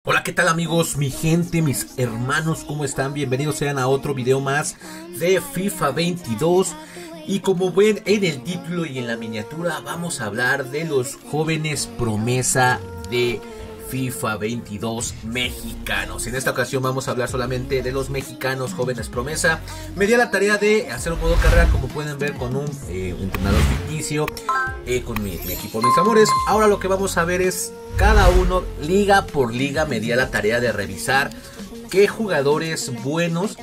Hola, ¿qué tal amigos? Mi gente, mis hermanos, ¿cómo están? Bienvenidos sean a otro video más de FIFA 22. Y como ven en el título y en la miniatura, vamos a hablar de los jóvenes promesa de FIFA 22 mexicanos. En esta ocasión vamos a hablar solamente de los mexicanos jóvenes promesa. Me di a la tarea de hacer un modo carrera, como pueden ver, con un entrenador ficticio, con mi equipo, mis amores. Ahora lo que vamos a ver es cada uno, liga por liga. Me di a la tarea de revisar qué jugadores buenos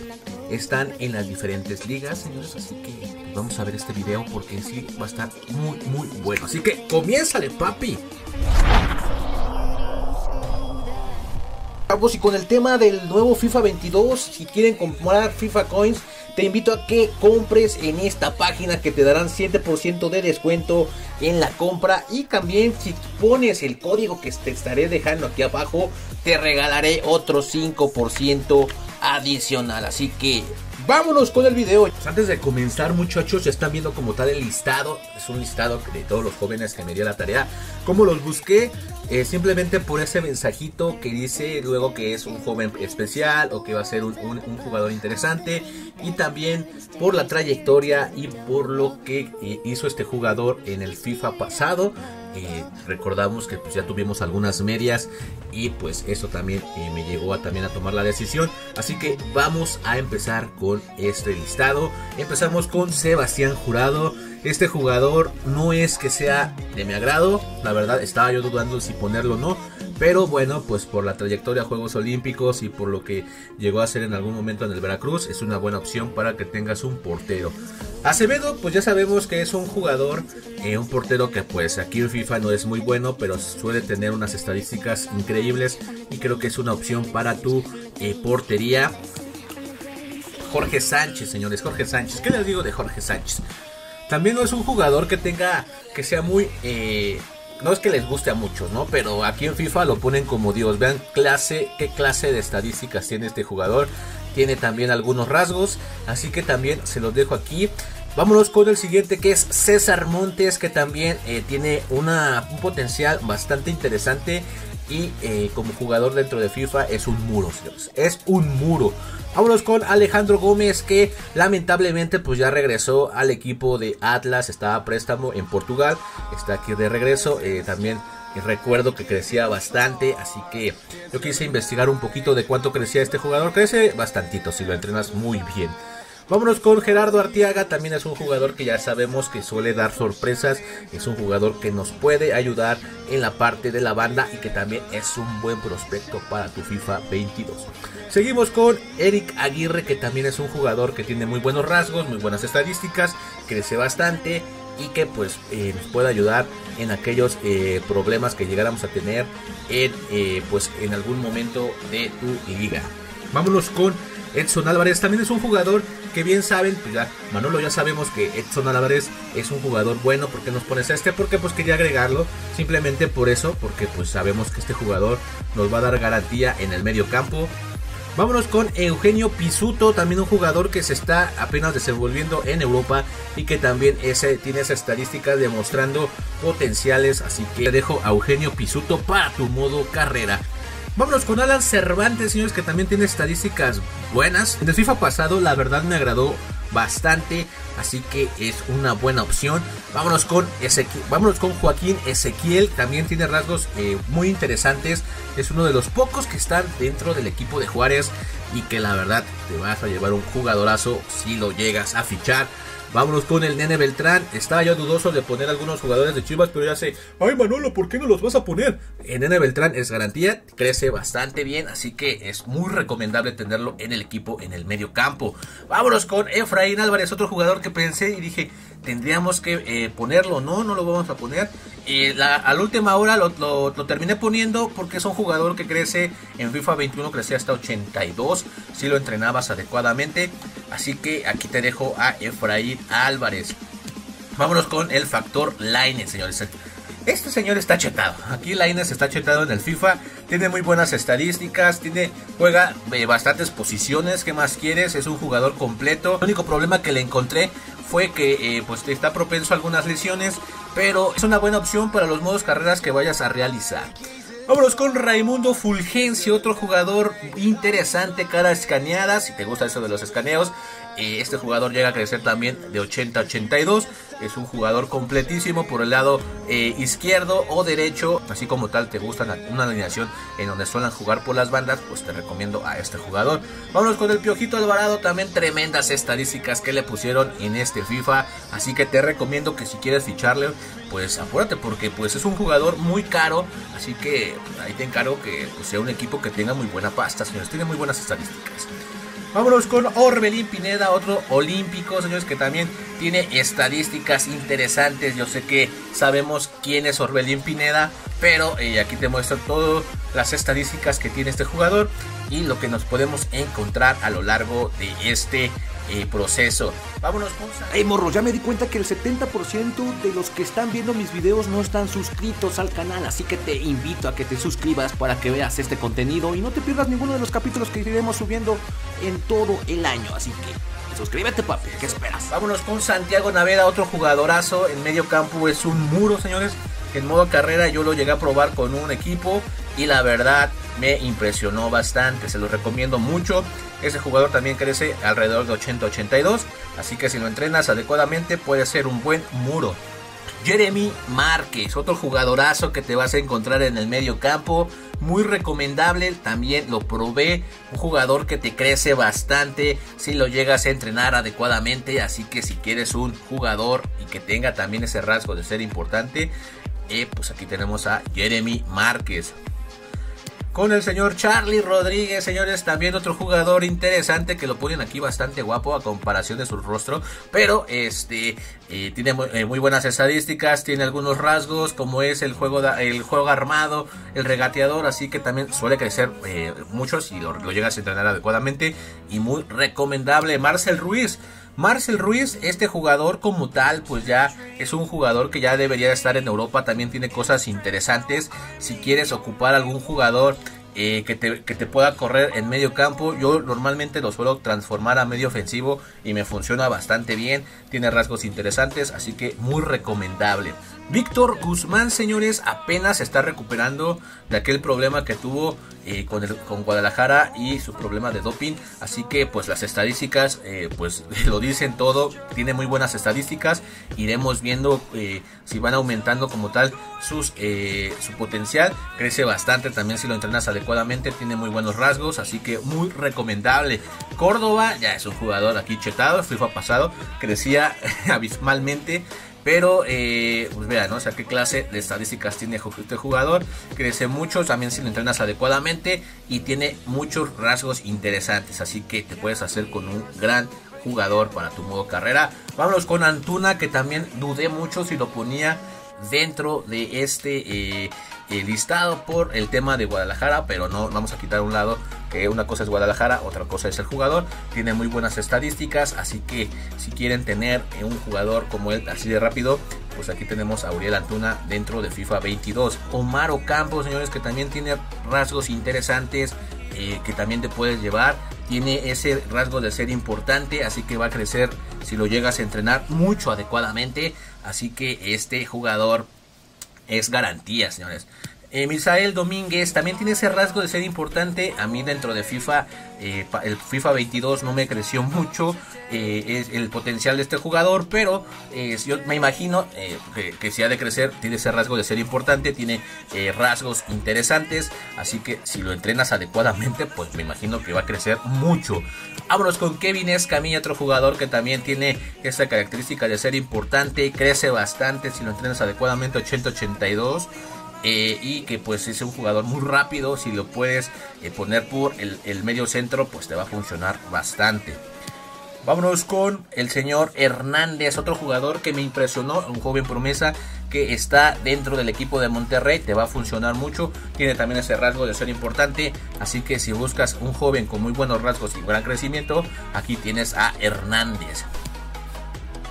están en las diferentes ligas, señores. Así que vamos a ver este video porque sí va a estar muy bueno. Así que comiénzale, papi. Y con el tema del nuevo FIFA 22, si quieren comprar FIFA Coins, te invito a que compres en esta página, que te darán 7% de descuento en la compra. Y también si pones el código que te estaré dejando aquí abajo, te regalaré otro 5% adicional. Así que vámonos con el video. Antes de comenzar, muchachos, ya están viendo como tal el listado. Es un listado de todos los jóvenes que me di a la tarea. ¿Cómo los busqué? Simplemente por ese mensajito que dice luego que es un joven especial o que va a ser un jugador interesante. Y también por la trayectoria y por lo que hizo este jugador en el FIFA pasado. Recordamos que pues ya tuvimos algunas medias y pues eso también me llegó a tomar la decisión. Así que vamos a empezar con este listado. Empezamos con Sebastián Jurado. Este jugador no es que sea de mi agrado, la verdad estaba yo dudando si ponerlo o no, pero bueno, pues por la trayectoria a Juegos Olímpicos y por lo que llegó a hacer en algún momento en el Veracruz, es una buena opción para que tengas un portero. Acevedo, pues ya sabemos que es un jugador, un portero que pues aquí en FIFA no es muy bueno, pero suele tener unas estadísticas increíbles y creo que es una opción para tu portería. Jorge Sánchez, señores, Jorge Sánchez, ¿qué les digo de Jorge Sánchez? También no es un jugador que sea muy... no es que les guste a muchos, ¿no? Pero aquí en FIFA lo ponen como Dios. Vean qué clase de estadísticas tiene este jugador. Tiene también algunos rasgos, así que también se los dejo aquí. Vámonos con el siguiente, que es César Montes, que también tiene un potencial bastante interesante. Y como jugador dentro de FIFA es un muro, señores. Es un muro. Vámonos con Alejandro Gómez, que lamentablemente pues ya regresó al equipo de Atlas. Estaba a préstamo en Portugal, está aquí de regreso. También recuerdo que crecía bastante, así que yo quise investigar un poquito de cuánto crecía este jugador. Crece bastantito si lo entrenas muy bien. Vámonos con Gerardo Arteaga, también es un jugador que ya sabemos que suele dar sorpresas, es un jugador que nos puede ayudar en la parte de la banda y que también es un buen prospecto para tu FIFA 22. Seguimos con Eric Aguirre, que también es un jugador que tiene muy buenos rasgos, muy buenas estadísticas, crece bastante y que pues nos puede ayudar en aquellos problemas que llegáramos a tener en algún momento de tu liga. Vámonos con Edson Álvarez, también es un jugador que bien saben, pues ya Manolo, ya sabemos que Edson Álvarez es un jugador bueno. ¿Por qué nos pones este? Porque pues quería agregarlo, simplemente por eso, porque pues sabemos que este jugador nos va a dar garantía en el medio campo. Vámonos con Eugenio Pisuto, también un jugador que se está apenas desenvolviendo en Europa y que también tiene esas estadísticas demostrando potenciales, así que te dejo a Eugenio Pisuto para tu modo carrera. Vámonos con Alan Cervantes, señores, que también tiene estadísticas buenas. En el FIFA pasado la verdad me agradó bastante, así que es una buena opción. Vámonos con Joaquín Ezequiel, también tiene rasgos muy interesantes. Es uno de los pocos que están dentro del equipo de Juárez y que la verdad te vas a llevar un jugadorazo si lo llegas a fichar. Vámonos con el Nene Beltrán. Estaba yo dudoso de poner algunos jugadores de Chivas, pero ya sé. Ay, Manolo, ¿por qué no los vas a poner? El Nene Beltrán es garantía, crece bastante bien, así que es muy recomendable tenerlo en el equipo en el medio campo. Vámonos con Efraín Álvarez, otro jugador que pensé y dije, tendríamos que ponerlo. No lo vamos a poner. A la última hora lo terminé poniendo porque es un jugador que crece en FIFA 21, crecía hasta 82 si lo entrenabas adecuadamente. Así que aquí te dejo a Efraín Álvarez. Vámonos con el factor Lainez, señores. Este señor está chetado. Aquí Lainez está chetado en el FIFA. Tiene muy buenas estadísticas. Juega bastantes posiciones. ¿Qué más quieres? Es un jugador completo. El único problema que le encontré fue que pues está propenso a algunas lesiones. Pero es una buena opción para los modos carreras que vayas a realizar. Vámonos con Raimundo Fulgencio, otro jugador interesante, cara escaneada. Si te gusta eso de los escaneos, este jugador llega a crecer también de 80 a 82. Es un jugador completísimo por el lado izquierdo o derecho. Así como tal te gusta una alineación en donde suelen jugar por las bandas, pues te recomiendo a este jugador. Vámonos con el Piojito Alvarado, también tremendas estadísticas que le pusieron en este FIFA. Así que te recomiendo que si quieres ficharle, pues apúrate, porque pues es un jugador muy caro. Así que pues, ahí te encargo que pues, sea un equipo que tenga muy buena pasta, señores. Tiene muy buenas estadísticas. Vámonos con Orbelín Pineda, otro olímpico, señores, que también tiene estadísticas interesantes. Yo sé que sabemos quién es Orbelín Pineda, pero aquí te muestro todas las estadísticas que tiene este jugador y lo que nos podemos encontrar a lo largo de este proceso. Vámonos con... Hey morro, ya me di cuenta que el 70% de los que están viendo mis videos no están suscritos al canal, así que te invito a que te suscribas para que veas este contenido y no te pierdas ninguno de los capítulos que iremos subiendo en todo el año, así que suscríbete, papi, ¿qué esperas? Vámonos con Santiago Naveda, otro jugadorazo. En medio campo es un muro, señores. En modo carrera yo lo llegué a probar con un equipo y la verdad me impresionó bastante, se lo recomiendo mucho. Ese jugador también crece alrededor de 80-82, así que si lo entrenas adecuadamente puede ser un buen muro. Jeremy Márquez, otro jugadorazo que te vas a encontrar en el medio campo, muy recomendable, también lo probé, un jugador que te crece bastante si lo llegas a entrenar adecuadamente, así que si quieres un jugador y que tenga también ese rasgo de ser importante, pues aquí tenemos a Jeremy Márquez. Con el señor Charlie Rodríguez, señores, también otro jugador interesante que lo ponen aquí bastante guapo a comparación de su rostro, pero tiene muy buenas estadísticas, tiene algunos rasgos como es el juego armado, el regateador, así que también suele crecer mucho si lo llegas a entrenar adecuadamente y muy recomendable. Marcel Ruiz, este jugador como tal, pues ya es un jugador que ya debería estar en Europa, también tiene cosas interesantes. Si quieres ocupar algún jugador que te pueda correr en medio campo, yo normalmente lo suelo transformar a medio ofensivo y me funciona bastante bien, tiene rasgos interesantes, así que muy recomendable. Víctor Guzmán, señores, apenas se está recuperando de aquel problema que tuvo con Guadalajara y su problema de doping, así que pues las estadísticas pues lo dicen todo, tiene muy buenas estadísticas, iremos viendo si van aumentando como tal su potencial, crece bastante también si lo entrenas adecuadamente, tiene muy buenos rasgos, así que muy recomendable. Córdoba ya es un jugador aquí chetado, FIFA pasado, crecía abismalmente, pero pues vean, ¿no? O sea, qué clase de estadísticas tiene este jugador. Crece mucho, también si lo entrenas adecuadamente y tiene muchos rasgos interesantes. Así que te puedes hacer con un gran jugador para tu modo carrera. Vámonos con Antuna, que también dudé mucho si lo ponía dentro de este listado por el tema de Guadalajara, pero no, vamos a quitar a un lado que una cosa es Guadalajara, otra cosa es el jugador. Tiene muy buenas estadísticas, así que si quieren tener un jugador como él así de rápido, pues aquí tenemos a Uriel Antuna dentro de FIFA 22. Omar Ocampo, señores, que también tiene rasgos interesantes, que también te puedes llevar. Tiene ese rasgo de ser importante, así que va a crecer si lo llegas a entrenar mucho adecuadamente. Así que este jugador es garantía, señores. Misael Domínguez también tiene ese rasgo de ser importante. A mí dentro de FIFA, el FIFA 22 no me creció mucho es el potencial de este jugador, pero yo me imagino que si ha de crecer, tiene ese rasgo de ser importante, tiene rasgos interesantes, así que si lo entrenas adecuadamente, pues me imagino que va a crecer mucho. Vámonos con Kevin Escamilla, otro jugador que también tiene esta característica de ser importante, crece bastante si lo entrenas adecuadamente, 80-82. Y que pues es un jugador muy rápido, si lo puedes poner por el medio centro, pues te va a funcionar bastante. Vámonos con el señor Hernández, otro jugador que me impresionó, un joven promesa que está dentro del equipo de Monterrey, te va a funcionar mucho, tiene también ese rasgo de ser importante, así que si buscas un joven con muy buenos rasgos y gran crecimiento, aquí tienes a Hernández.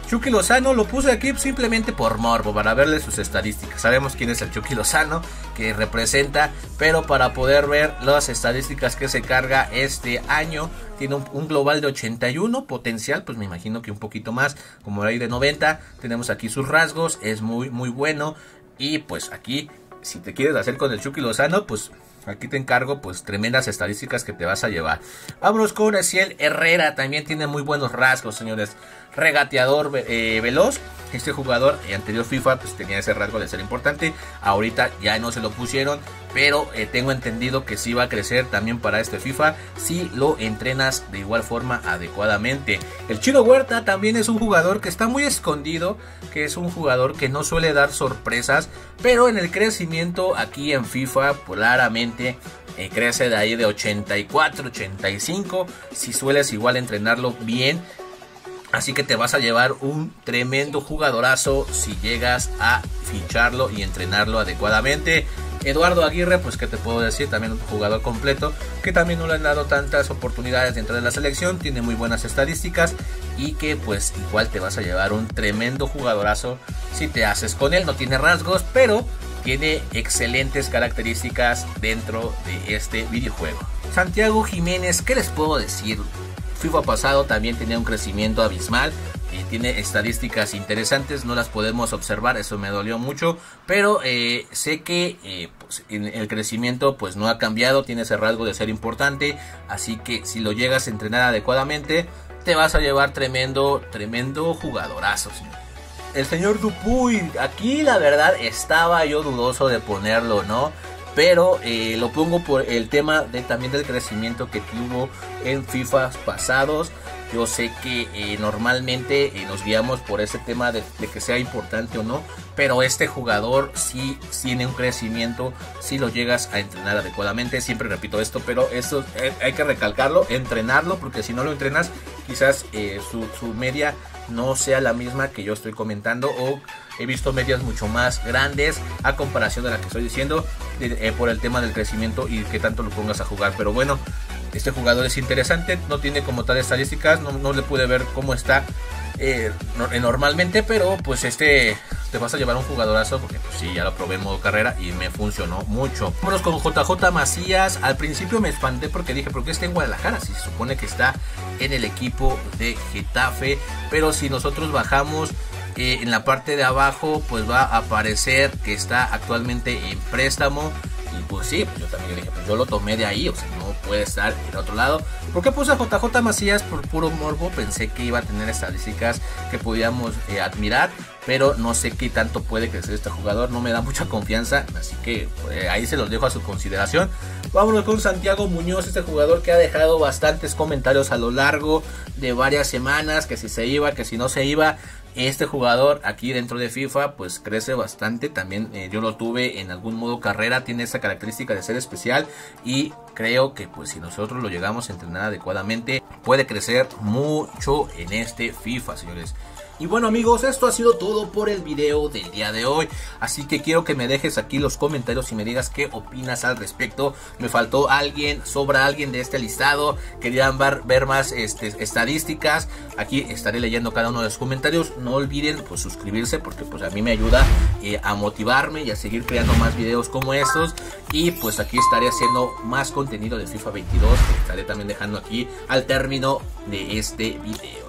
Chucky Lozano lo puse aquí simplemente por morbo, para verle sus estadísticas. Sabemos quién es el Chucky Lozano que representa, pero para poder ver las estadísticas que se carga este año, tiene un global de 81, potencial, pues me imagino que un poquito más, como ahí de 90. Tenemos aquí sus rasgos, es muy muy bueno, y pues aquí si te quieres hacer con el Chucky Lozano, pues aquí te encargo pues tremendas estadísticas que te vas a llevar. Vámonos con Ciel Herrera, también tiene muy buenos rasgos, señores. Regateador veloz. Este jugador en anterior FIFA pues tenía ese rasgo de ser importante. Ahorita ya no se lo pusieron, pero tengo entendido que sí va a crecer también para este FIFA si lo entrenas de igual forma adecuadamente. El Chino Huerta también es un jugador que está muy escondido, que es un jugador que no suele dar sorpresas, pero en el crecimiento aquí en FIFA claramente crece de ahí de 84, 85, si sueles igual entrenarlo bien. Así que te vas a llevar un tremendo jugadorazo si llegas a ficharlo y entrenarlo adecuadamente. Eduardo Aguirre, pues que te puedo decir, también un jugador completo, que también no le han dado tantas oportunidades dentro de la selección, tiene muy buenas estadísticas y que pues igual te vas a llevar un tremendo jugadorazo si te haces con él. No tiene rasgos, pero tiene excelentes características dentro de este videojuego. Santiago Jiménez, ¿qué les puedo decir? FIFA pasado también tenía un crecimiento abismal, tiene estadísticas interesantes, no las podemos observar, eso me dolió mucho, pero sé que pues, el crecimiento pues no ha cambiado, tiene ese rasgo de ser importante, así que si lo llegas a entrenar adecuadamente, te vas a llevar tremendo jugadorazo, señor. El señor Dupuy, aquí la verdad estaba yo dudoso de ponerlo, ¿no? Pero lo pongo por el tema también del crecimiento que tuvo en FIFA pasados. Yo sé que normalmente nos guiamos por ese tema de que sea importante o no. Pero este jugador sí tiene un crecimiento si lo llegas a entrenar adecuadamente. Siempre repito esto, pero esto hay que recalcarlo, entrenarlo. Porque si no lo entrenas, quizás su media no sea la misma que yo estoy comentando, o he visto medias mucho más grandes a comparación de la que estoy diciendo, por el tema del crecimiento y que tanto lo pongas a jugar. Pero bueno, este jugador es interesante, no tiene como tal estadísticas, no le pude ver cómo está normalmente, pero pues te vas a llevar un jugadorazo, porque pues sí, ya lo probé en modo carrera y me funcionó mucho. Vámonos con JJ Macías. Al principio me espanté porque dije, ¿por qué está en Guadalajara? Si se supone que está en el equipo de Getafe, pero si nosotros bajamos en la parte de abajo, pues va a aparecer que está actualmente en préstamo. Y pues sí, pues yo también dije, pues yo lo tomé de ahí, o sea, no puede estar en otro lado. ¿Por qué puse a JJ Macías? Por puro morbo, pensé que iba a tener estadísticas que podíamos admirar, pero no sé qué tanto puede crecer este jugador, no me da mucha confianza, así que ahí se los dejo a su consideración. Vámonos con Santiago Muñoz, este jugador que ha dejado bastantes comentarios a lo largo de varias semanas, que si se iba, que si no se iba. Este jugador aquí dentro de FIFA pues crece bastante, también yo lo tuve en algún modo carrera, tiene esa característica de ser especial y creo que pues si nosotros lo llegamos a entrenar adecuadamente puede crecer mucho en este FIFA, señores. Y bueno amigos, esto ha sido todo por el video del día de hoy. Así que quiero que me dejes aquí los comentarios y me digas qué opinas al respecto. ¿Me faltó alguien? ¿Sobra alguien de este listado? ¿Querían ver más estadísticas? Aquí estaré leyendo cada uno de los comentarios. No olviden pues suscribirse, porque pues a mí me ayuda a motivarme y a seguir creando más videos como estos. Y pues aquí estaré haciendo más contenido de FIFA 22, que estaré también dejando aquí al término de este video.